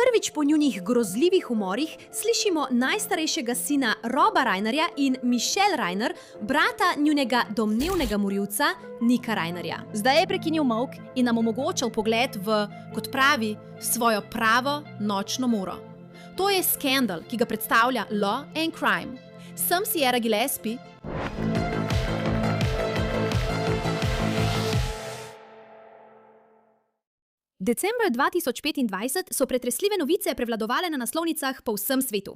Prvič po njunih grozljivih umorih slišimo najstarejšega sina Roba Reinerja in Michelle Reiner, brata njunega domnevnega morilca Nicka Reinerja. Zdaj je prekinil molk in nam omogočal pogled v, kot pravi, svojo pravo nočno moro. To je skandal, ki ga predstavlja Law and Crime. Sem Sierra Gillespie. Decembra 2025 so pretresljive novice prevladovale na naslovnicah po vsem svetu.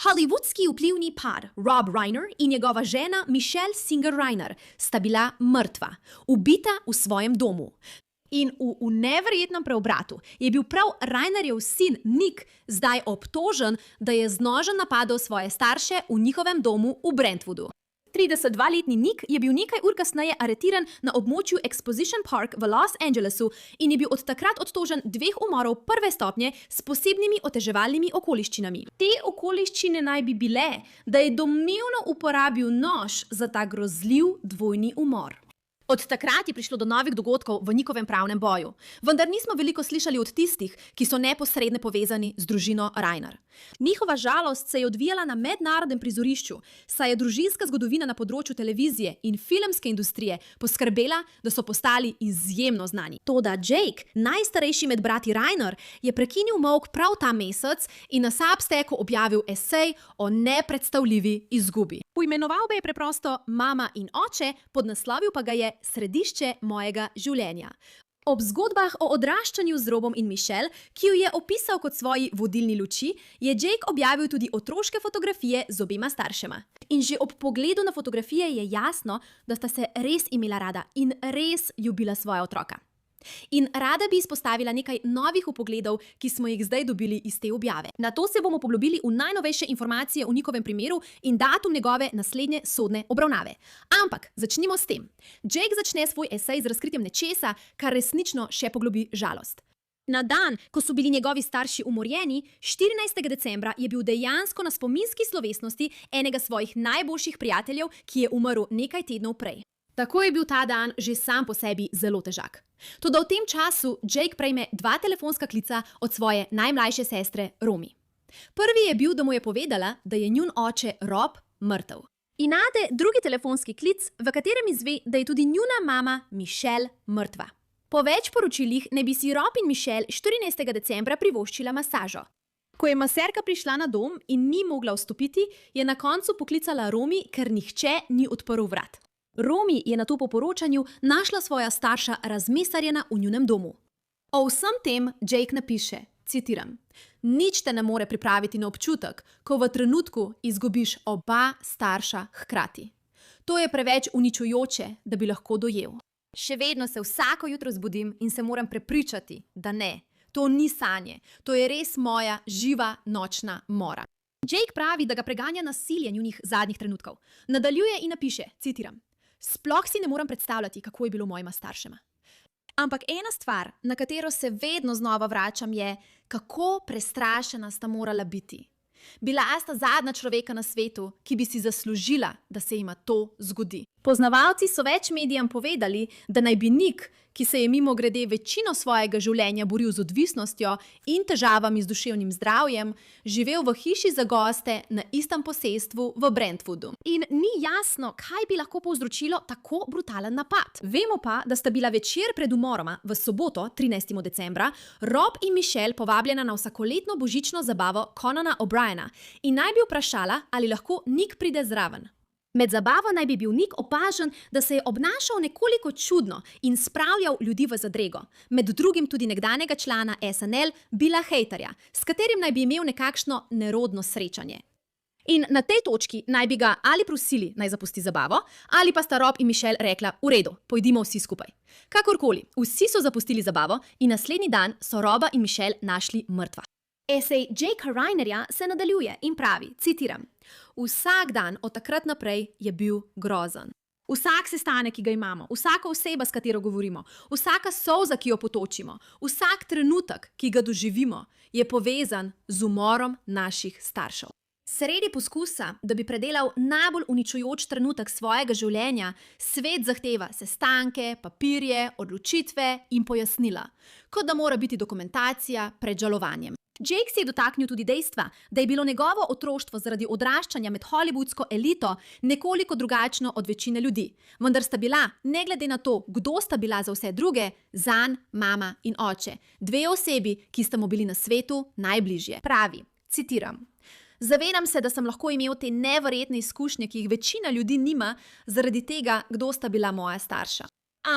Hollywoodski vplivni par Rob Reiner in njegova žena Michelle Singer Reiner sta bila mrtva, ubita v svojem domu. In v neverjetnem preobratu je bil prav Reinerjev sin Nick zdaj obtožen, da je z nožem napadel svoje starše v njihovem domu v Brentwoodu. 32-letni Nick je bil nekaj ur kasneje aretiran na območju Exposition Park v Los Angelesu in je bil od takrat obtožen 2 umorov prve stopnje s posebnimi oteževalnimi okoliščinami. Te okoliščine naj bi bile, da je domnevno uporabil nož za ta grozljiv dvojni umor. Od takrat je prišlo do novih dogodkov v njihovem pravnem boju, vendar nismo veliko slišali od tistih, ki so neposredno povezani z družino Reiner. Njihova žalost se je odvijala na mednarodnem prizorišču, saj je družinska zgodovina na področju televizije in filmske industrije poskrbela, da so postali izjemno znani. Toda Jake, najstarejši med brati Reiner, je prekinil molk prav ta mesec in na Substacku objavil esej o nepredstavljivi izgubi. Poimenoval ga je preprosto Mama in oče, podnaslovil pa ga je Središče mojega življenja. Ob zgodbah o odraščanju z Robom in Michelle, ki jo je opisal kot svoji vodilni luči, je Jake objavil tudi otroške fotografije z obema staršema. In že ob pogledu na fotografije je jasno, da sta se res imela rada in res ljubila svoja otroka. In rada bi izpostavila nekaj novih vpogledov, ki smo jih zdaj dobili iz te objave. Na to se bomo poglobili v najnovejše informacije o njihovem primeru in datum njegove naslednje sodne obravnave. Ampak začnimo s tem. Jake začne svoj esej z razkritjem nečesa, kar resnično še poglobi žalost. Na dan, ko so bili njegovi starši umorjeni, 14. decembra je bil dejansko na spominski slovesnosti enega svojih najboljših prijateljev, ki je umrl nekaj tednov prej. Tako je bil ta dan že sam po sebi zelo težak. Toda v tem času Jake prejme 2 telefonska klica od svoje najmlajše sestre Romy. Prvi je bil, da mu je povedala, da je njun oče Rob mrtev. In nade drugi telefonski klic, v katerem izve, da je tudi njuna mama Michelle mrtva. Po več poročilih naj bi si Rob in Michelle 14. decembra privoščila masažo. Ko je maserka prišla na dom in ni mogla vstopiti, je na koncu poklicala Romy, ker nihče ni odprl vrat. Romy je nato po poročanju našla svoja starša razmesarjena v njunem domu. O vsem tem Jake napiše, citiram: "Nič te ne more pripraviti na občutek, ko v trenutku izgubiš oba starša hkrati. To je preveč uničujoče, da bi lahko dojel. Še vedno se vsako jutro zbudim in se moram prepričati, da ne, to ni sanje, to je res moja živa nočna mora." Jake pravi, da ga preganja nasilje njunih zadnjih trenutkov. Nadaljuje in napiše, citiram: "Sploh si ne morem predstavljati, kako je bilo mojima staršema. Ampak ena stvar, na katero se vedno znova vračam, je, kako prestrašena sta morala biti. Bila sta zadnja človeka na svetu, ki bi si zaslužila, da se jima to zgodi." Poznavalci so več medijem povedali, da naj bi Nick, ki se je mimogrede večino svojega življenja boril z odvisnostjo in težavami z duševnim zdravjem, živel v hiši za goste na istem posestvu v Brentwoodu. In ni jasno, kaj bi lahko povzročilo tako brutalen napad. Vemo pa, da sta bila večer pred umoroma, v soboto, 13. decembra, Rob in Michelle povabljena na vsakoletno božično zabavo Conana O'Briena in naj bi vprašala, ali lahko Nick pride zraven. Med zabavo naj bi bil Nick opažen, da se je obnašal nekoliko čudno in spravljal ljudi v zadrego, med drugim tudi nekdanjega člana SNL Billa Haderja, s katerim naj bi imel nekakšno nerodno srečanje. In na tej točki naj bi ga ali prosili, naj zapusti zabavo, ali pa sta Rob in Michelle rekla, v redu, pojdimo vsi skupaj. Kakorkoli, vsi so zapustili zabavo in naslednji dan so Roba in Michelle našli mrtva. Esej Jakea Reinerja se nadaljuje in pravi, citiram: "Vsak dan od takrat naprej je bil grozen. Vsak sestanek, ki ga imamo, vsaka oseba, s katero govorimo, vsaka solza, ki jo potočimo, vsak trenutek, ki ga doživimo, je povezan z umorom naših staršev." Sredi poskusa, da bi predelal najbolj uničujoč trenutek svojega življenja, svet zahteva sestanke, papirje, odločitve in pojasnila, kot da mora biti dokumentacija pred žalovanjem. Jake se je dotaknil tudi dejstva, da je bilo njegovo otroštvo zaradi odraščanja med hollywoodsko elito nekoliko drugačno od večine ljudi. Vendar sta bila, ne glede na to, kdo sta bila za vse druge, zanj mama in oče. Dve osebi, ki sta mu bili na svetu najbližje. Pravi, citiram: "Zavedam se, da sem lahko imel te neverjetne izkušnje, ki jih večina ljudi nima, zaradi tega, kdo sta bila moja starša.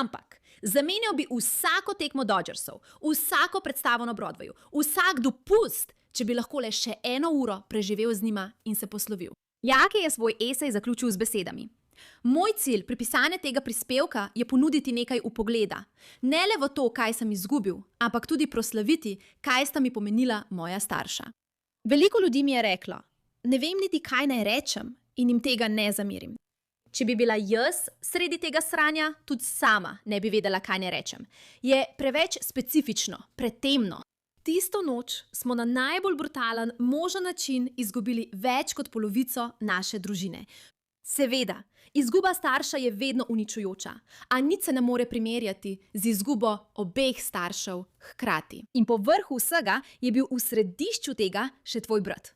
Ampak zamenjal bi vsako tekmo Dodgersov, vsako predstavo na Broadwayu, vsak dopust, če bi lahko le še 1 uro preživel z njima in se poslovil." Jake je svoj esej zaključil z besedami: "Moj cilj pri pisanju tega prispevka je ponuditi nekaj vpogleda. Ne le v to, kaj sem izgubil, ampak tudi proslaviti, kaj sta mi pomenila moja starša." Veliko ljudi mi je reklo: "Ne vem niti, kaj naj rečem," in jim tega ne zamerim. Če bi bila jaz sredi tega sranja, tudi sama ne bi vedela, kaj naj rečem. Je preveč specifično, pretemno. Tisto noč smo na najbolj brutalen možen način izgubili več kot polovico naše družine. Seveda, izguba starša je vedno uničujoča, a nič se ne more primerjati z izgubo obeh staršev hkrati. In po vrhu vsega je bil v središču tega še tvoj brat.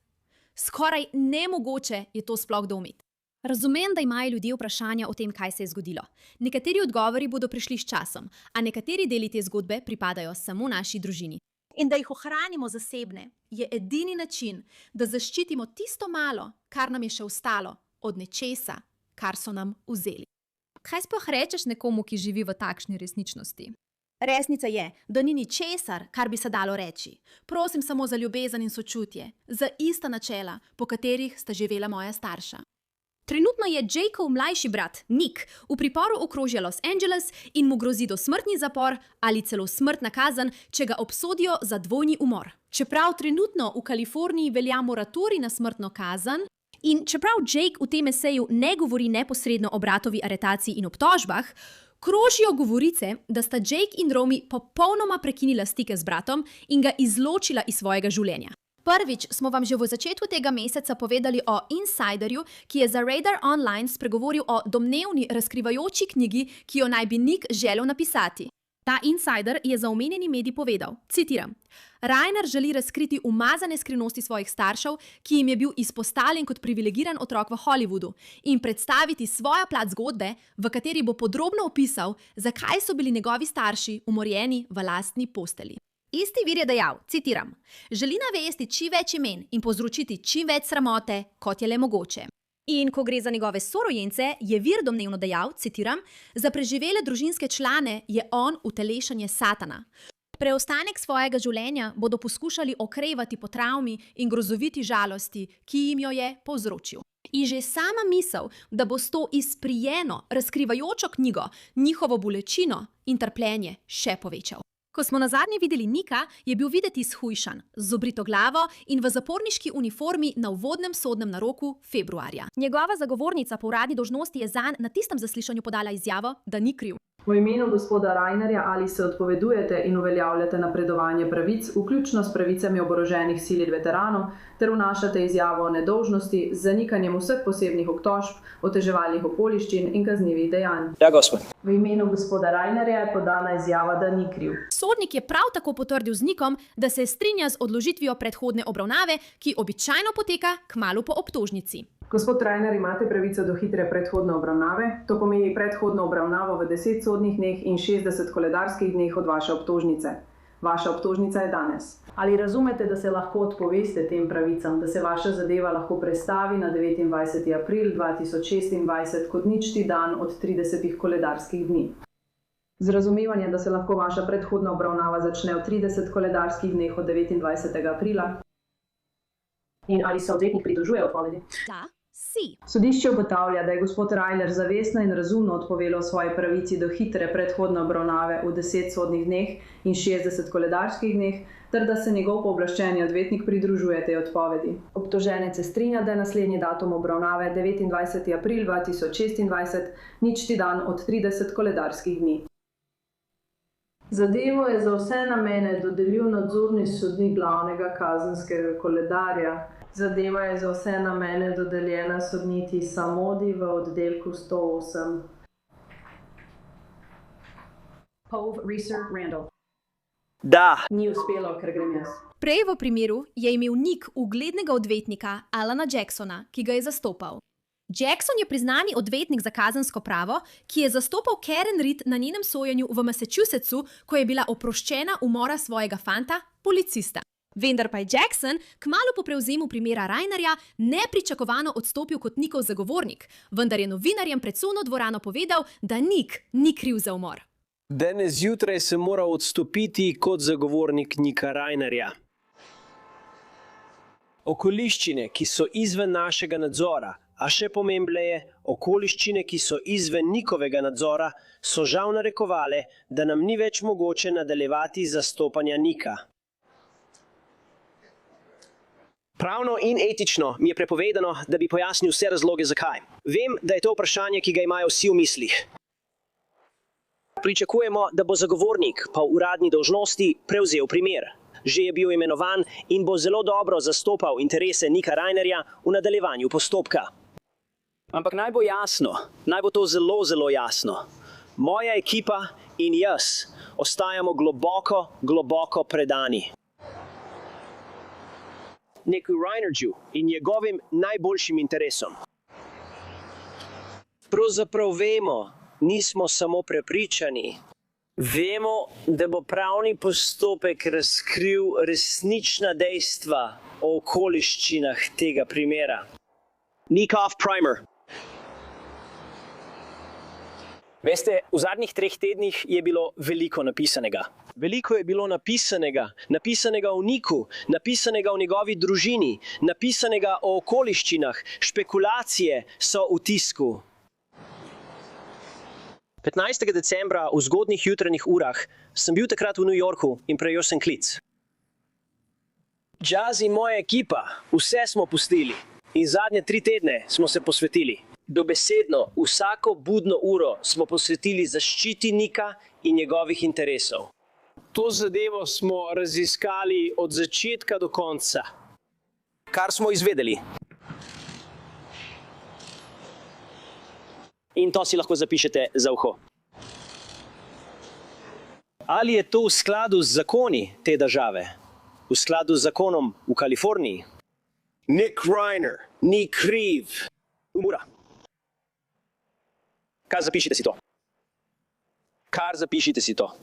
Skoraj nemogoče je to sploh doumeti. Razumem, da imajo ljudje vprašanja o tem, kaj se je zgodilo. Nekateri odgovori bodo prišli s časom, a nekateri deli te zgodbe pripadajo samo naši družini. In da jih ohranimo zasebne, je edini način, da zaščitimo tisto malo, kar nam je še ostalo od nečesa, kar so nam vzeli. Kaj sploh rečeš nekomu, ki živi v takšni resničnosti? Resnica je, da ni ničesar, kar bi se dalo reči. Prosim samo za ljubezen in sočutje, za ista načela, po katerih sta živela moja starša. Trenutno je Jakeov mlajši brat, Nick, v priporu okrožja Los Angeles in mu grozi dosmrtni zapor ali celo smrtna kazen, če ga obsodijo za dvojni umor. Čeprav trenutno v Kaliforniji velja moratorij na smrtno kazen in čeprav Jake v tem eseju ne govori neposredno o bratovi aretaciji in obtožbah, krožijo govorice, da sta Jake in Romy popolnoma prekinila stike z bratom in ga izločila iz svojega življenja. Prvič smo vam že v začetku tega meseca povedali o insiderju, ki je za Radar Online spregovoril o domnevni razkrivajoči knjigi, ki jo naj bi Nick želel napisati. Ta insider je za omenjeni medij povedal, citiram: "Reiner želi razkriti umazane skrivnosti svojih staršev, ki jim je bil izpostavljen kot privilegiran otrok v Hollywoodu, in predstaviti svojo plat zgodbe, v kateri bo podrobno opisal, zakaj so bili njegovi starši umorjeni v lastni postelji." Isti vir je dejal, citiram: "Želi navesti čim več imen in povzročiti čim več sramote, kot je le mogoče." In ko gre za njegove sorojence, je vir domnevno dejal, citiram: "Za preživele družinske člane je on utelešanje Satana. Preostanek svojega življenja bodo poskušali okrevati po travmi in grozoviti žalosti, ki jim jo je povzročil." In že sama misel, da bo s to izprijeno, razkrivajočo knjigo njihovo bolečino in trpljenje še povečal. Ko smo nazadnje videli Nicka, je bil videti shujšan, z obrito glavo in v zaporniški uniformi na uvodnem sodnem naroku februarja. Njegova zagovornica po uradni dolžnosti je zanj na tistem zaslišanju podala izjavo, da ni kriv. V imenu gospoda Reinerja ali se odpovedujete in uveljavljate napredovanje pravic, vključno s pravicami oboroženih sil in veteranov, ter vnašate izjavo o nedolžnosti z zanikanjem vseh posebnih obtožb, oteževalnih okoliščin in kaznivih dejanj. Ja, gospod. V imenu gospoda Reinerja je podana izjava, da ni kriv. Sodnik je prav tako potrdil z Nickom, da se strinja z odložitvijo predhodne obravnave, ki običajno poteka kmalu po obtožnici. Gospod Reiner, imate pravico do hitre predhodne obravnave. To pomeni predhodno obravnavo v 10 sodnih dneh in 60 koledarskih dneh od vaše obtožnice. Vaša obtožnica je danes. Ali razumete, da se lahko odpoveste tem pravicam, da se vaša zadeva lahko prestavi na 29. april 2026 kot ničti dan od 30 koledarskih dni? Z razumevanjem, da se lahko vaša predhodna obravnava začne v 30 koledarskih dneh od 29. aprila. In ali se odvetnik pridružuje odpovedi? Da, si. Sodišče ugotavlja, da je gospod Reiner zavestno in razumno odpovedal svoji pravici do hitre predhodne obravnave v 10 sodnih dneh in 60 koledarskih dneh, ter da se njegov pooblaščeni odvetnik pridružuje tej odpovedi. Obtoženec se strinja, da je naslednji datum obravnave 29. april 2026, ničti dan od 30 koledarskih dni. Zadevo je za vse namene dodelil nadzorni sodnik glavnega kazenskega koledarja. Zadeva je za vse namene dodeljena sodnici Samodi v oddelku 108. Da. Ni uspelo, ker grem jaz. Prej v primeru je imel Nick uglednega odvetnika Alana Jacksona, ki ga je zastopal. Jackson je priznani odvetnik za kazensko pravo, ki je zastopal Karen Reed na njenem sojenju v Massachusettsu, ko je bila oproščena umora svojega fanta, policista. Vendar pa je Jackson kmalu po prevzemu primera Reinerja nepričakovano odstopil kot Nickov zagovornik, vendar je novinarjem pred sodno dvorano povedal, da Nick ni kriv za umor. Danes zjutraj sem moral odstopiti kot zagovornik Nicka Reinerja. Okoliščine, ki so izven našega nadzora, a še pomembneje, okoliščine, ki so izven Nickovega nadzora, so žal narekovale, da nam ni več mogoče nadaljevati zastopanja Nicka. Pravno in etično mi je prepovedano, da bi pojasnil vse razloge zakaj. Vem, da je to vprašanje, ki ga imajo vsi v mislih. Pričakujemo, da bo zagovornik pa v uradni dolžnosti prevzel primer. Že je bil imenovan in bo zelo dobro zastopal interese Nicka Reinerja v nadaljevanju postopka. Ampak naj bo jasno, naj bo to zelo, zelo jasno. Moja ekipa in jaz ostajamo globoko, globoko predani Nicku Reinerju in njegovim najboljšim interesom. Pravzaprav vemo, nismo samo prepričani. Vemo, da bo pravni postopek razkril resnična dejstva o okoliščinah tega primera. Nickov primer. Veste, v zadnjih 3 tednih je bilo veliko napisanega. Veliko je bilo napisanega o Nicku, napisanega o njegovi družini, napisanega o okoliščinah, špekulacije so v tisku. 15. decembra v zgodnjih jutranjih urah sem bil takrat v New Yorku in prejel sem klic. Jazz in moja ekipa, vse smo pustili in zadnje 3 tedne smo se posvetili. Dobesedno vsako budno uro smo posvetili zaščiti Nicka in njegovih interesov. To zadevo smo raziskali od začetka do konca. Kar smo izvedeli. In to si lahko zapišete za uho. Ali je to v skladu z zakoni te države? V skladu z zakonom v Kaliforniji? Nick Reiner ni kriv. Umora. Kar zapišite si to. Kar zapišite si to.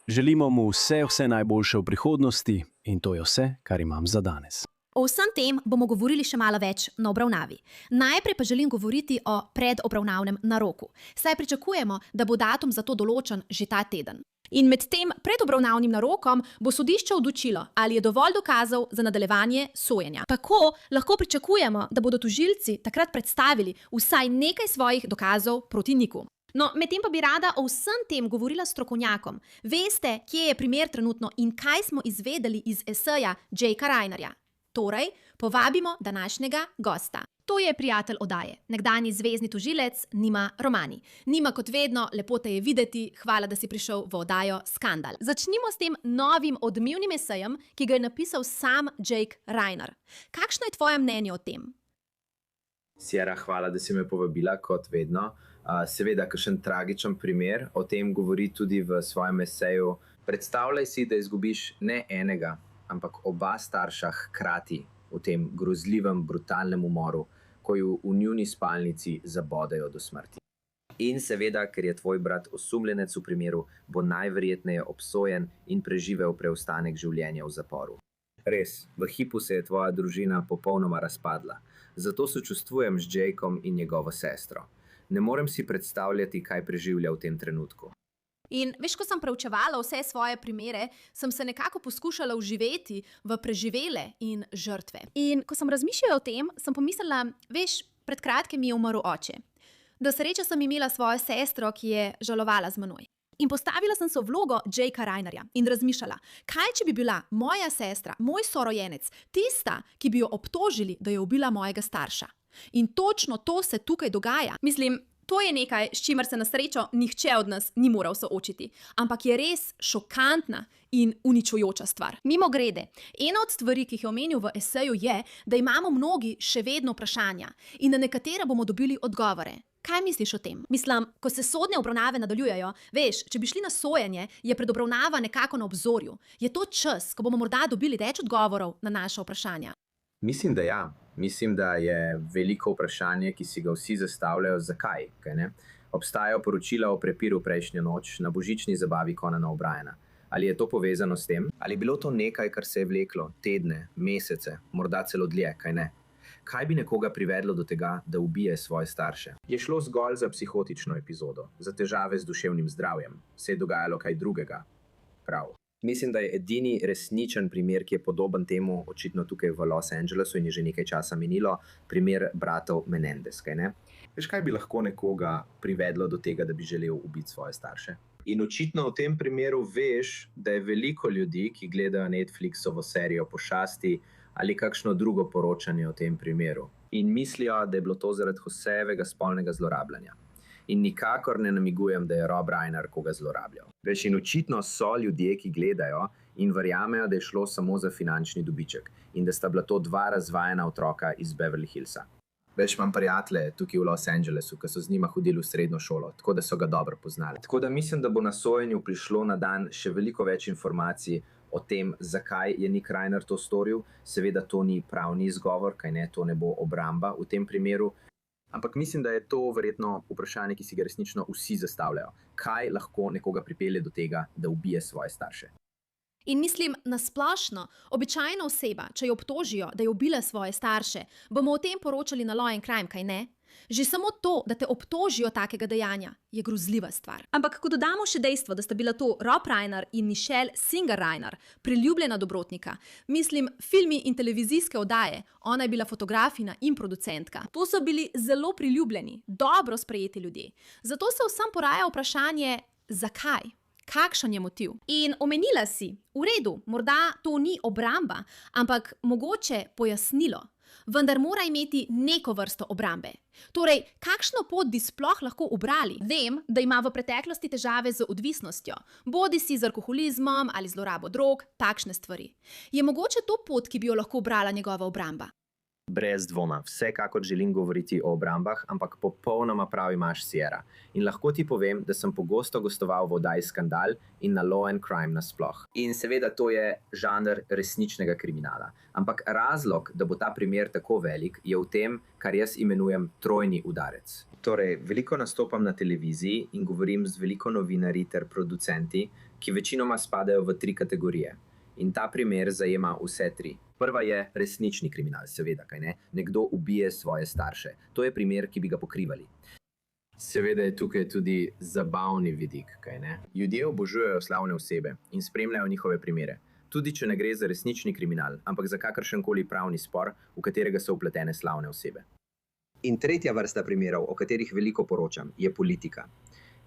Želimo mu vse najboljše v prihodnosti in to je vse, kar imam za danes. O vsem tem bomo govorili še malo več na obravnavi. Najprej pa želim govoriti o predobravnavnem naroku. Saj pričakujemo, da bo datum za to določen že ta teden. In med tem predobravnavnim narokom bo sodišče odločilo, ali je dovolj dokazov za nadaljevanje sojenja. Tako lahko pričakujemo, da bodo tožilci takrat predstavili vsaj nekaj svojih dokazov proti Nicku. No, medtem pa bi rada o vsem tem govorila s strokovnjakom. Veste, kje je primer trenutno in kaj smo izvedeli iz eseja Jacka Reinerja. Torej, povabimo današnjega gosta. To je prijatelj oddaje, nekdanji zvezni tožilec Nima Romani. Nima, kot vedno, lepo te je videti, hvala, da si prišel v oddajo Skandal. Začnimo s tem novim odmevnim esejem, ki ga je napisal sam Jack Reiner. Kakšno je tvoje mnenje o tem? Sierra, hvala, da si me povabila, kot vedno. Seveda, kakšen tragičen primer, o tem govori tudi v svojem eseju. Predstavljaj si, da izgubiš ne enega, ampak oba starša hkrati v tem grozljivem, brutalnem umoru, ko ju v njuni spalnici zabodejo do smrti. In seveda, ker je tvoj brat osumljenec v primeru, bo najverjetneje obsojen in preživel preostanek življenja v zaporu. Res, v hipu se je tvoja družina popolnoma razpadla, zato sočustvujem z Jackom in njegovo sestro. Ne morem si predstavljati, kaj preživlja v tem trenutku. In veš, ko sem preučevala vse svoje primere, sem se nekako poskušala vživeti v preživele in žrtve. In ko sem razmišljala o tem, sem pomislila, veš, pred kratkim je umrl oče. Do sreče sem imela svojo sestro, ki je žalovala z menoj. In postavila sem se v vlogo Jacka Reinerja in razmišljala, kaj če bi bila moja sestra, moj sorojenec, tista, ki bi jo obtožili, da je ubila mojega starša. In točno to se tukaj dogaja. Mislim, to je nekaj, s čimer se na srečo nihče od nas ni moral soočiti, ampak je res šokantna in uničujoča stvar. Mimogrede, ena od stvari, ki jih je omenil v eseju, je, da imamo mnogi še vedno vprašanja in na nekatere bomo dobili odgovore. Kaj misliš o tem? Mislim, ko se sodne obravnave nadaljujejo, veš, če bi šli na sojenje, je predobravnava nekako na obzorju. Je to čas, ko bomo morda dobili več odgovorov na naša vprašanja? Mislim, da ja. Mislim, da je veliko vprašanje, ki si ga vsi zastavljajo, zakaj. Kaj ne? Obstajajo poročila o prepiru prejšnjo noč na božični zabavi Conana O'Briena. Ali je to povezano s tem? Ali je bilo to nekaj, kar se je vleklo tedne, mesece, morda celo dlje, kaj ne? Kaj bi nekoga privedlo do tega, da ubije svoje starše? Je šlo zgolj za psihotično epizodo, za težave z duševnim zdravjem? Se je dogajalo kaj drugega? Prav. Mislim, da je edini resničen primer, ki je podoben temu, očitno tukaj v Los Angelesu in je že nekaj časa minilo, primer bratov Menendez, kaj ne? Veš, kaj bi lahko nekoga privedlo do tega, da bi želel ubiti svoje starše? In očitno v tem primeru veš, da je veliko ljudi, ki gledajo Netflixovo serijo Pošasti ali kakšno drugo poročanje o tem primeru. In mislijo, da je bilo to zaradi Josejevega spolnega zlorabljanja. In nikakor ne namigujem, da je Rob Reiner koga zlorabljal. Veš, in očitno so ljudje, ki gledajo in verjamejo, da je šlo samo za finančni dobiček in da sta bila to dva razvajena otroka iz Beverly Hillsa. Veš, imam prijatelje tukaj v Los Angelesu, ki so z njima hodili v srednjo šolo, tako da so ga dobro poznali. Tako da mislim, da bo na sojenju prišlo na dan še veliko več informacij o tem, zakaj je Nick Reiner to storil. Seveda to ni pravni izgovor, kaj ne, to ne bo obramba v tem primeru. Ampak mislim, da je to verjetno vprašanje, ki si ga resnično vsi zastavljajo. Kaj lahko nekoga pripelje do tega, da ubije svoje starše? In mislim, nasplošno, običajna oseba, če jo obtožijo, da je ubila svoje starše, bomo o tem poročali na Law and Crime, kaj ne? Že samo to, da te obtožijo takega dejanja, je grozljiva stvar. Ampak ko dodamo še dejstvo, da sta bila to Rob Reiner in Michelle Singer Reiner, priljubljena dobrotnika, mislim, filmi in televizijske oddaje, ona je bila fotografinja in producentka. To so bili zelo priljubljeni, dobro sprejeti ljudje. Zato se vsem poraja vprašanje, zakaj? Kakšen je motiv? In omenila si, v redu, morda to ni obramba, ampak mogoče pojasnilo. Vendar mora imeti neko vrsto obrambe. Torej, kakšno pot bi sploh lahko ubrali? Vem, da ima v preteklosti težave z odvisnostjo, bodi si z alkoholizmom ali zlorabo drog, takšne stvari. Je mogoče to pot, ki bi jo lahko ubrala njegova obramba? Brez dvoma, vsekakor želim govoriti o obrambah, ampak popolnoma prav imaš, Sierra. In lahko ti povem, da sem pogosto gostoval v oddaji Skandal in na Law and Crime nasploh. In seveda to je žanr resničnega kriminala. Ampak razlog, da bo ta primer tako velik, je v tem, kar jaz imenujem trojni udarec. Torej, veliko nastopam na televiziji in govorim z veliko novinarji ter producenti, ki večinoma spadajo v 3 kategorije. In ta primer zajema vse 3. Prva je resnični kriminal, seveda, kaj ne? Nekdo ubije svoje starše. To je primer, ki bi ga pokrivali. Seveda je tukaj tudi zabavni vidik, kaj ne? Ljudje obožujejo slavne osebe in spremljajo njihove primere. Tudi če ne gre za resnični kriminal, ampak za kakršenkoli pravni spor, v katerega so vpletene slavne osebe. In tretja vrsta primerov, o katerih veliko poročam, je politika.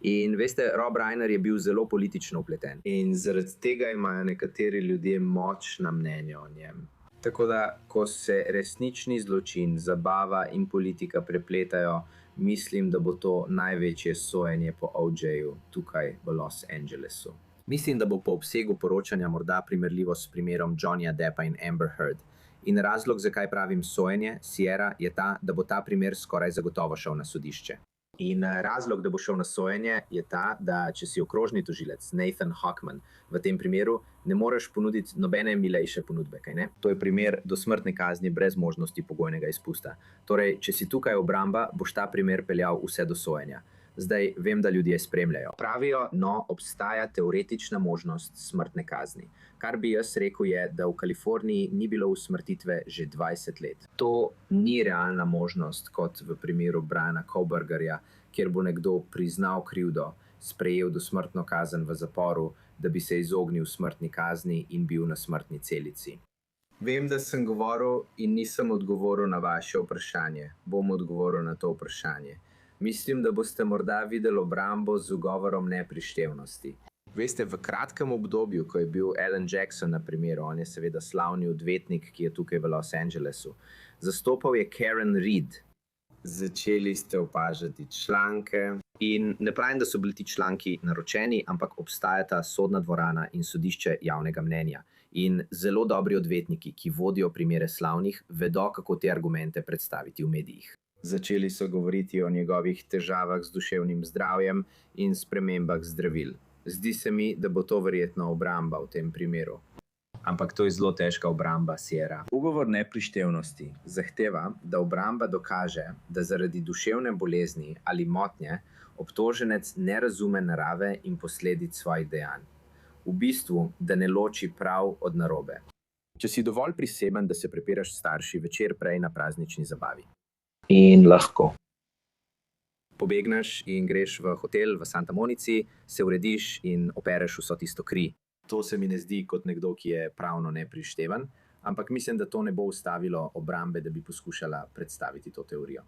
In veste, Rob Reiner je bil zelo politično vpleten. In zaradi tega imajo nekateri ljudje močna mnenja o njem. Tako da, ko se resnični zločin, zabava in politika prepletajo, mislim, da bo to največje sojenje po OJ-ju tukaj v Los Angelesu. Mislim, da bo po obsegu poročanja morda primerljivo s primerom Johnnyja Deppa in Amber Heard. In razlog, zakaj pravim sojenje, Sierra, je ta, da bo ta primer skoraj zagotovo šel na sodišče. In razlog, da bo šel na sojenje, je ta, da če si okrožni tožilec Nathan Hockman, v tem primeru ne moreš ponuditi nobene milejše ponudbe, kaj ne? To je primer dosmrtne kazni brez možnosti pogojnega izpusta. Torej, če si tukaj obramba, boš ta primer peljal vse do sojenja. Zdaj vem, da ljudje spremljajo. Pravijo, no, obstaja teoretična možnost smrtne kazni. Kar bi jaz rekel je, da v Kaliforniji ni bilo usmrtitve že 20 let. To ni realna možnost, kot v primeru Briana Kohbergerja, kjer bo nekdo priznal krivdo, sprejel dosmrtno kazen v zaporu, da bi se izognil smrtni kazni in bil na smrtni celici. Vem, da sem govoril in nisem odgovoril na vaše vprašanje. Bom odgovoril na to vprašanje. Mislim, da boste morda videli obrambo z ugovorom neprištevnosti. Veste, v kratkem obdobju, ko je bil Alan Jackson na primeru, on je seveda slavni odvetnik, ki je tukaj v Los Angelesu, zastopal je Karen Reed. Začeli ste opažati članke in ne pravim, da so bili ti članki naročeni, ampak obstajata sodna dvorana in sodišče javnega mnenja. In zelo dobri odvetniki, ki vodijo primere slavnih, vedo, kako te argumente predstaviti v medijih. Začeli so govoriti o njegovih težavah z duševnim zdravjem in spremembah zdravil. Zdi se mi, da bo to verjetno obramba v tem primeru. Ampak to je zelo težka obramba, Sierra. Ugovor neprištevnosti zahteva, da obramba dokaže, da zaradi duševne bolezni ali motnje obtoženec ne razume narave in posledic svojih dejanj. V bistvu, da ne loči prav od narobe. Če si dovolj priseben, da se prepiraš s starši večer prej na praznični zabavi. In lahko. Pobegneš in greš v hotel v Santa Monici, se urediš in opereš vso tisto kri. To se mi ne zdi kot nekdo, ki je pravno neprišteven, ampak mislim, da to ne bo ustavilo obrambe, da bi poskušala predstaviti to teorijo.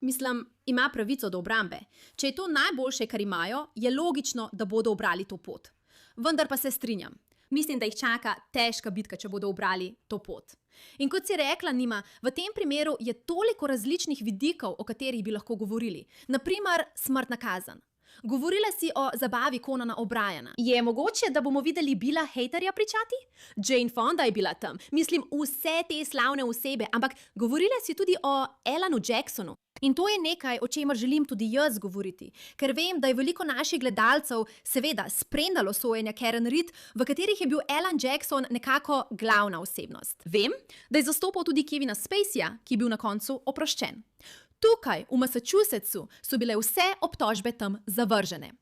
Mislim, ima pravico do obrambe. Če je to najboljše, kar imajo, je logično, da bodo ubrali to pot. Vendar pa se strinjam. Mislim, da jih čaka težka bitka, če bodo ubrali to pot. In kot si rekla, Nima, v tem primeru je toliko različnih vidikov, o katerih bi lahko govorili. Naprimer, smrtna kazen. Govorila si o zabavi Conana O'Briena. Je mogoče, da bomo videli Billa Haderja pričati? Jane Fonda je bila tam. Mislim, vse te slavne osebe, ampak govorila si tudi o Alanu Jacksonu. In to je nekaj, o čemer želim tudi jaz govoriti, ker vem, da je veliko naših gledalcev seveda spremljalo sojenja Karen Reed, v katerih je bil Alan Jackson nekako glavna osebnost. Vem, da je zastopal tudi Kevina Spaceyja, ki je bil na koncu oproščen. Tukaj, v Massachusettsu, so bile vse obtožbe tam zavržene.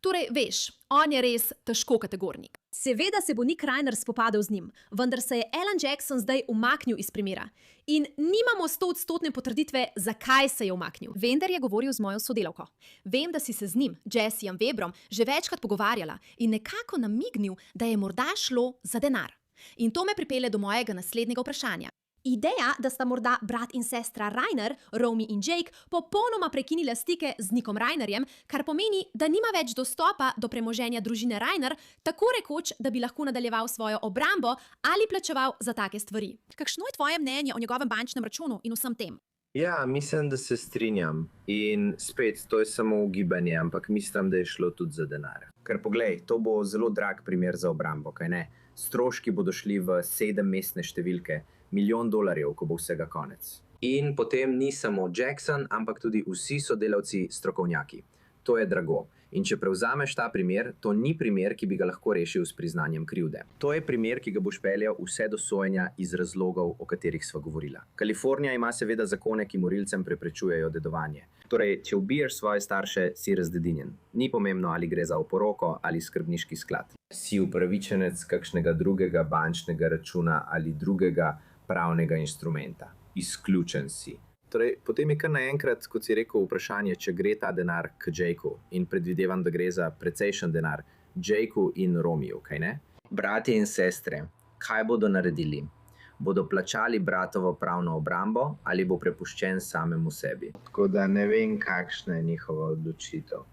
Torej, veš, on je res težko kategornik. Seveda se bo Nick Reiner spopadel z njim, vendar se je Alan Jackson zdaj umaknil iz primera. In nimamo 100% potrditve, zakaj se je umaknil. Vendar je govoril z mojo sodelavko. Vem, da si se z njim, Jessejem Webrom, že večkrat pogovarjala in nekako namignil, da je morda šlo za denar. In to me pripelje do mojega naslednjega vprašanja. Ideja, da sta morda brat in sestra Reiner, Romy in Jake, popolnoma prekinila stike z Nickom Reinerjem, kar pomeni, da nima več dostopa do premoženja družine Reiner, tako rekoč, da bi lahko nadaljeval svojo obrambo ali plačeval za take stvari. Kakšno je tvoje mnenje o njegovem bančnem računu in vsem tem? Ja, mislim, da se strinjam. In spet, to je samo ugibanje, ampak mislim, da je šlo tudi za denar. Ker poglej, to bo zelo drag primer za obrambo, kaj ne? Stroški bodo šli v 7-mestne številke, $1 milijon, ko bo vsega konec. In potem ni samo Jackson, ampak tudi vsi sodelavci strokovnjaki. To je drago. In če prevzameš ta primer, to ni primer, ki bi ga lahko rešil s priznanjem krivde. To je primer, ki ga boš peljal vse do sojenja iz razlogov, o katerih sva govorila. Kalifornija ima seveda zakone, ki morilcem preprečujejo dedovanje. Torej, če ubiješ svoje starše, si razdedinjen. Ni pomembno, ali gre za oporoko ali skrbniški sklad. Si upravičenec kakšnega drugega bančnega računa ali drugega pravnega instrumenta. Izključen si. Torej, potem je kar naenkrat, kot si rekel, vprašanje, če gre ta denar k Jakeu. In predvidevam, da gre za precejšen denar Jakeu in Romiju, kaj ne? Bratje in sestre, kaj bodo naredili? Bodo plačali bratovo pravno obrambo ali bo prepuščen samemu sebi? Tako da ne vem, kakšna je njihova odločitev.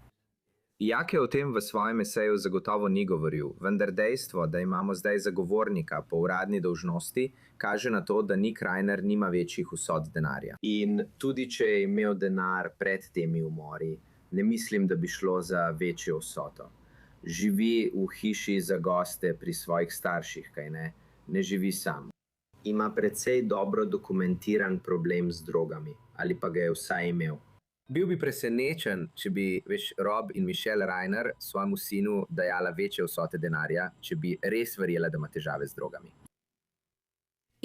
Jake o tem v svojem eseju zagotovo ni govoril, vendar dejstvo, da imamo zdaj zagovornika po uradni dolžnosti, kaže na to, da Nick Reiner nima večjih vsot denarja. In tudi če je imel denar pred temi umori, ne mislim, da bi šlo za večjo vsoto. Živi v hiši za goste pri svojih starših, kaj ne? Ne živi sam. Ima precej dobro dokumentiran problem z drogami, ali pa ga je vsaj imel. Bil bi presenečen, če bi, Rob in Michelle Reiner svojemu sinu dajala večje vsote denarja, če bi res verjela, da ima težave z drogami.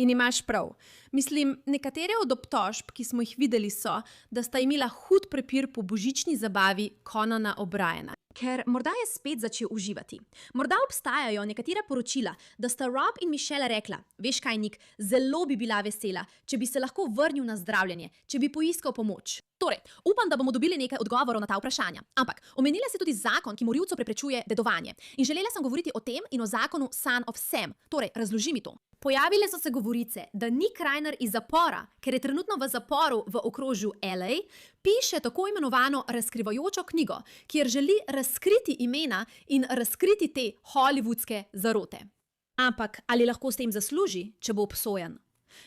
In imaš prav. Mislim, nekatere od obtožb, ki smo jih videli, so, da sta imela hud prepir po božični zabavi Conana O'Briena. Ker morda je spet začel uživati. Morda obstajajo nekatera poročila, da sta Rob in Michelle rekla, veš kaj, Nick, zelo bi bila vesela, če bi se lahko vrnil na zdravljenje, če bi poiskal pomoč. Torej, upam, da bomo dobili nekaj odgovorov na ta vprašanja. Ampak, omenila si tudi zakon, ki morilcu preprečuje dedovanje. In želela sem govoriti o tem in o zakonu Son of Sam. Torej, razloži mi to. Pojavile so se govorice, da Nick Reiner iz zapora, ker je trenutno v zaporu v okrožju LA, piše tako imenovano razkrivajočo knjigo, kjer želi razkriti imena in razkriti te hollywoodske zarote. Ampak, ali lahko s tem zasluži, če bo obsojen?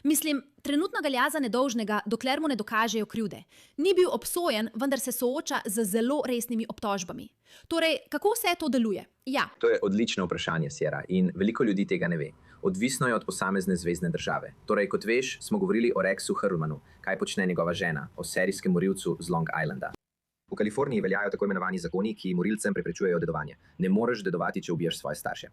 Mislim, trenutno velja za nedolžnega, dokler mu ne dokažejo krivde. Ni bil obsojen, vendar se sooča z zelo resnimi obtožbami. Torej, kako vse to deluje? Ja. To je odlično vprašanje, Sierra, in veliko ljudi tega ne ve. Odvisno je od posamezne zvezne države. Torej, kot veš, smo govorili o Rexu Hurlmanu, kaj počne njegova žena, o serijskem morilcu z Long Islanda. V Kaliforniji veljajo tako imenovani zakoni, ki morilcem preprečujejo dedovanje. Ne moreš dedovati, če ubiješ svoje starše.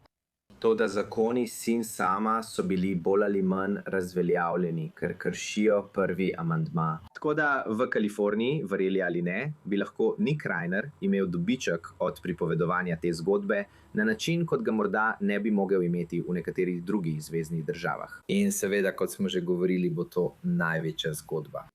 To, da zakoni sin sama so bili bolj ali manj razveljavljeni, ker kršijo prvi amandma. Tako da v Kaliforniji, verjeli ali ne, bi lahko Nick Reiner imel dobiček od pripovedovanja te zgodbe na način, kot ga morda ne bi mogel imeti v nekaterih drugih zveznih državah. In seveda, kot smo že govorili, bo to največja zgodba.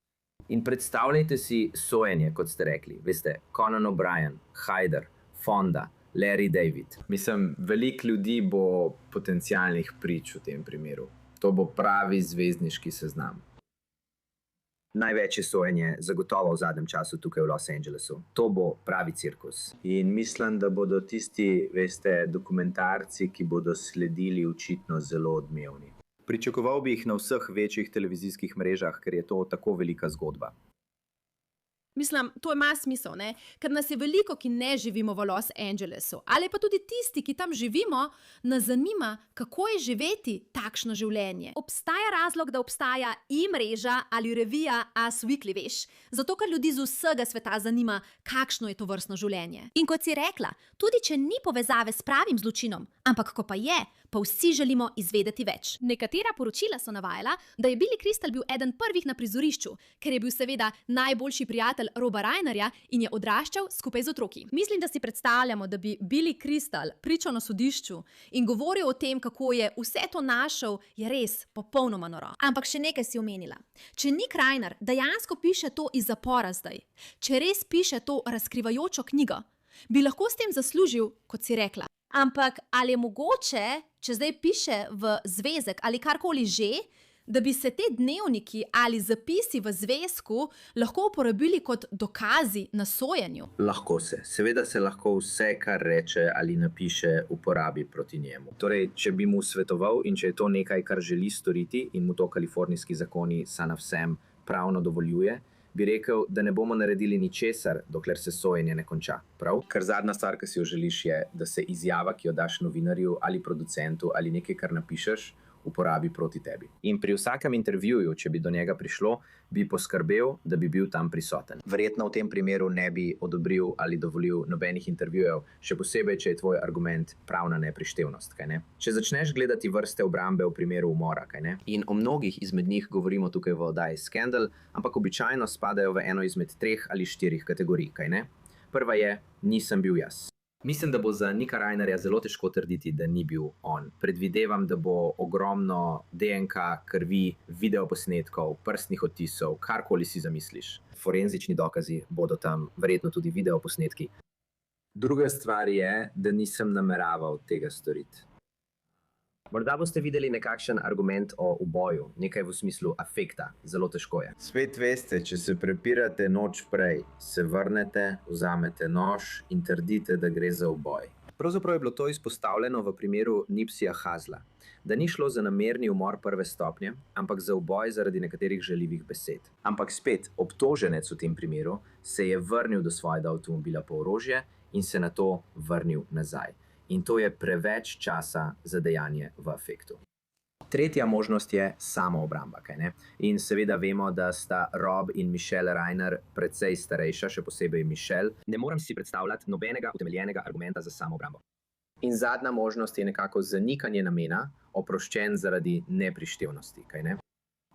In predstavljajte si sojenje, kot ste rekli. Veste, Conan O'Brien, Haider, Fonda, Larry David. Mislim, veliko ljudi bo potencialnih prič v tem primeru. To bo pravi zvezdniški seznam. Največje sojenje zagotovo v zadnjem času tukaj v Los Angelesu. To bo pravi cirkus. In mislim, da bodo tisti, veste, dokumentarci, ki bodo sledili, očitno zelo odmevni. Pričakoval bi jih na vseh večjih televizijskih mrežah, ker je to tako velika zgodba. Mislim, to ima smisel, ne? Ker nas je veliko, ki ne živimo v Los Angelesu. Ali pa tudi tisti, ki tam živimo, nas zanima, kako je živeti takšno življenje. Obstaja razlog, da obstaja mreža ali revija Us Weekly, veš? Zato, ker ljudi z vsega sveta zanima, kakšno je to vrstno življenje. In kot si rekla, tudi če ni povezave s pravim zločinom, ampak ko pa je, pa vsi želimo izvedeti več. Nekatera poročila so navajala, da je Billy Crystal bil eden prvih na prizorišču, ker je bil seveda najboljši prijatelj Roba Reinerja in je odraščal skupaj z otroki. Mislim, da si predstavljamo, da bi Billy Crystal pričal na sodišču in govoril o tem, kako je vse to našel, je res popolnoma noro. Ampak še nekaj si omenila. Če Nick Reiner dejansko piše to iz zapora zdaj, če res piše to razkrivajočo knjigo, bi lahko s tem zaslužil, kot si rekla. Ampak ali je mogoče, če zdaj piše v zvezek ali karkoli že, da bi se te dnevniki ali zapisi v zvezku lahko uporabili kot dokazi na sojenju? Lahko se. Seveda se lahko vse, kar reče ali napiše, uporabi proti njemu. Torej, če bi mu svetoval in če je to nekaj, kar želi storiti in mu to kalifornijski zakoni sa na vsem pravno dovoljuje, bi rekel, da ne bomo naredili ničesar, dokler se sojenje ne konča. Prav? Ker zadnja stvar, ki si jo želiš, je, da se izjava, ki jo daš novinarju ali producentu ali nekaj, kar napišeš, uporabi proti tebi. In pri vsakem intervjuju, če bi do njega prišlo, bi poskrbel, da bi bil tam prisoten. Verjetno v tem primeru ne bi odobril ali dovolil nobenih intervjujev, še posebej, če je tvoj argument pravna neprištevnost, kaj ne? Če začneš gledati vrste obrambe v primeru umora, kaj ne? In o mnogih izmed njih govorimo tukaj v oddaji Scandal, ampak običajno spadajo v eno izmed 3 ali 4 kategorij, kaj ne? Prva je, nisem bil jaz. Mislim, da bo za Nicka Reinerja zelo težko trditi, da ni bil on. Predvidevam, da bo ogromno DNK, krvi, videoposnetkov, prstnih odtisov, karkoli si zamisliš. Forenzični dokazi bodo tam, verjetno tudi videoposnetki. Druga stvar je, da nisem nameraval tega storiti. Morda boste videli nekakšen argument o uboju, nekaj v smislu afekta, zelo težko je. Spet veste, če se prepirate noč prej, se vrnete, vzamete nož in trdite, da gre za uboj. Pravzaprav je bilo to izpostavljeno v primeru Nipsija Hussla, da ni šlo za namerni umor prve stopnje, ampak za uboj zaradi nekaterih žaljivih besed. Ampak spet, obtoženec v tem primeru se je vrnil do svojega avtomobila po orožje in se nato vrnil nazaj. In to je preveč časa za dejanje v afektu. Tretja možnost je samoobramba, kaj ne? In seveda vemo, da sta Rob in Michelle Reiner precej starejša, še posebej Michelle. Ne morem si predstavljati nobenega utemeljenega argumenta za samoobrambo. In zadnja možnost je nekako zanikanje namena, oproščen zaradi neprištevnosti, kaj ne?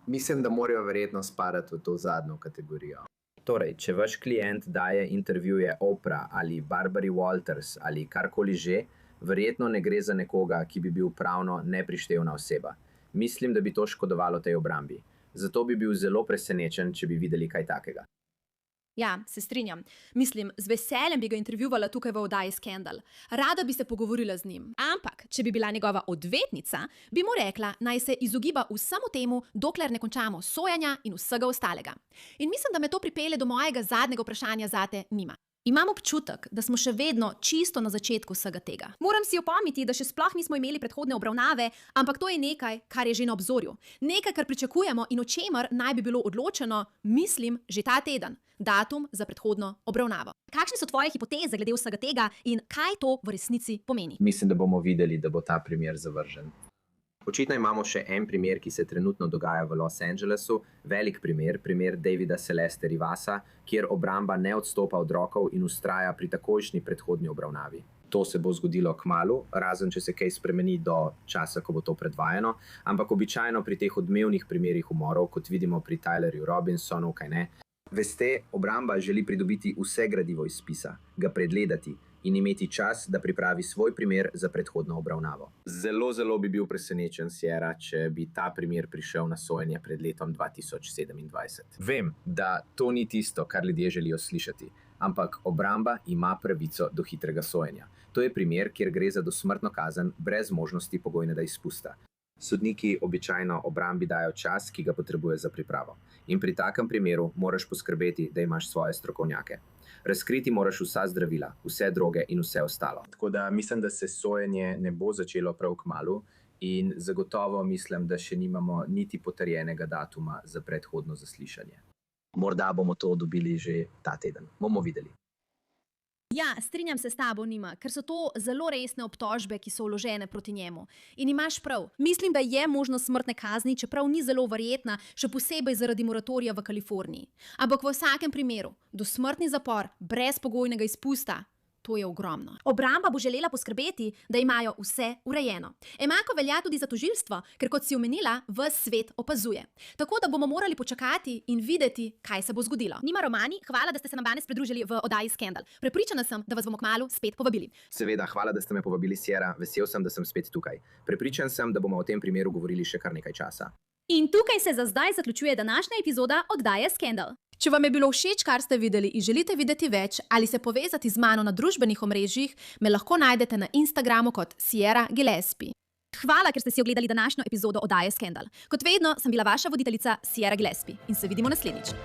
Mislim, da morajo verjetno spadati v to zadnjo kategorijo. Torej, če vaš klient daje intervjuje Oprah ali Barbary Walters ali karkoli že, verjetno ne gre za nekoga, ki bi bil pravno neprištevna oseba. Mislim, da bi to škodovalo tej obrambi. Zato bi bil zelo presenečen, če bi videli kaj takega. Ja, se strinjam. Mislim, z veseljem bi ga intervjuvala tukaj v oddaji Scandal. Rada bi se pogovorila z njim. Ampak, če bi bila njegova odvetnica, bi mu rekla, naj se izogiba vsemu temu, dokler ne končamo sojenja in vsega ostalega. In mislim, da me to pripelje do mojega zadnjega vprašanja zate, Nima. Imam občutek, da smo še vedno čisto na začetku vsega tega. Moram si opomniti, da še sploh nismo imeli predhodne obravnave, ampak to je nekaj, kar je že na obzorju. Nekaj, kar pričakujemo in o čemer naj bi bilo odločeno, mislim, že ta teden. Datum za predhodno obravnavo. Kakšne so tvoje hipoteze glede vsega tega in kaj to v resnici pomeni? Mislim, da bomo videli, da bo ta primer zavržen. Očitno imamo še en primer, ki se trenutno dogaja v Los Angelesu, velik primer Davida Celeste Rivasa, kjer obramba ne odstopa od rokov in vztraja pri takojšnji predhodni obravnavi. To se bo zgodilo kmalu, razen če se kaj spremeni do časa, ko bo to predvajano, ampak običajno pri teh odmevnih primerih umorov, kot vidimo pri Tylerju Robinsonu, kaj ne. Veste, obramba želi pridobiti vse gradivo iz spisa, ga pregledati in imeti čas, da pripravi svoj primer za predhodno obravnavo. Zelo bi bil presenečen, Sierra, če bi ta primer prišel na sojenje pred letom 2027. Vem, da to ni tisto, kar ljudje želijo slišati, ampak obramba ima pravico do hitrega sojenja. To je primer, kjer gre za dosmrtno kazen brez možnosti pogojnega izpusta. Sodniki običajno obrambi dajo čas, ki ga potrebuje za pripravo. In pri takem primeru moraš poskrbeti, da imaš svoje strokovnjake. Razkriti moraš vsa zdravila, vse droge in vse ostalo. Tako da mislim, da se sojenje ne bo začelo prav kmalu in zagotovo mislim, da še nimamo niti potrjenega datuma za predhodno zaslišanje. Morda bomo to dobili že ta teden. Bomo videli. Ja, strinjam se s tabo, Nima, ker so to zelo resne obtožbe, ki so vložene proti njemu. In imaš prav. Mislim, da je možnost smrtne kazni, čeprav ni zelo verjetna, še posebej zaradi moratorija v Kaliforniji. Ampak v vsakem primeru, dosmrtni zapor brez pogojnega izpusta, to je ogromno. Obramba bo želela poskrbeti, da imajo vse urejeno. Enako velja tudi za tožilstvo, ker kot si omenila, ves svet opazuje. Tako da bomo morali počakati in videti, kaj se bo zgodilo. Nima Romani, hvala, da ste se nam danes pridružili v oddaji Skandal. Prepričana sem, da vas bomo kmalu spet povabili. Seveda, hvala, da ste me povabili, Sierra. Vesel sem, da sem spet tukaj. Prepričan sem, da bomo o tem primeru govorili še kar nekaj časa. In tukaj se za zdaj zaključuje današnja epizoda oddaje Skandal. Če vam je bilo všeč, kar ste videli in želite videti več ali se povezati z mano na družbenih omrežjih, me lahko najdete na Instagramu kot Sierra Gillespie. Hvala, ker ste si ogledali današnjo epizodo oddaje Skandal. Kot vedno sem bila vaša voditeljica Sierra Gillespie in se vidimo naslednjič.